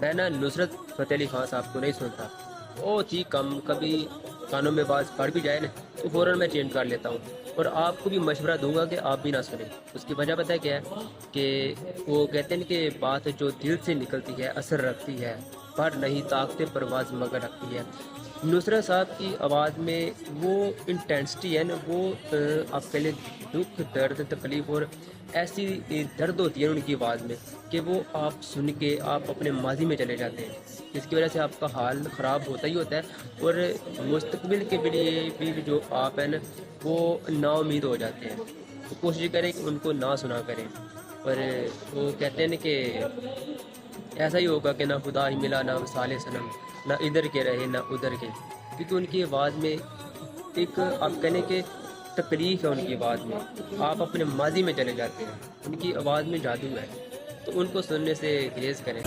میں نا نصرت فتح علی خان صاحب کو نہیں سنتا، بہت ہی کم، کبھی کانوں میں باز پڑ بھی جائے نا تو فوراً میں چینج کر لیتا ہوں، اور آپ کو بھی مشورہ دوں گا کہ آپ بھی نہ سنیں۔ اس کی وجہ پتہ ہے کیا ہے؟ کہ وہ کہتے ہیں کہ بات جو دل سے نکلتی ہے اثر رکھتی ہے، پر نہیں طاقت پرواز مگر رکھتی ہے۔ نصرت صاحب کی آواز میں وہ انٹینسٹی ہے نا، وہ آپ کہہ لیں دکھ، درد، تکلیف اور ایسی درد ہوتی ہے ان کی آواز میں کہ وہ آپ سن کے آپ اپنے ماضی میں چلے جاتے ہیں، جس کی وجہ سے آپ کا حال خراب ہوتا ہی ہوتا ہے، اور مستقبل کے لیے بھی جو آپ ہیں نا وہ نا امید ہو جاتے ہیں۔ تو کوشش کریں کہ ان کو نہ سنا کریں، پر وہ کہتے ہیں نا کہ ایسا ہی ہوگا کہ نہ خدا ہی ملا نہ مثال صنم، نہ ادھر کے رہے نہ ادھر کے، کیونکہ ان کی آواز میں ایک آپ کہنے کہ تکلیف ہے، ان کی آواز میں آپ اپنے ماضی میں چلے جاتے ہیں، ان کی آواز میں جادو ہے، تو ان کو سننے سے گریز کریں۔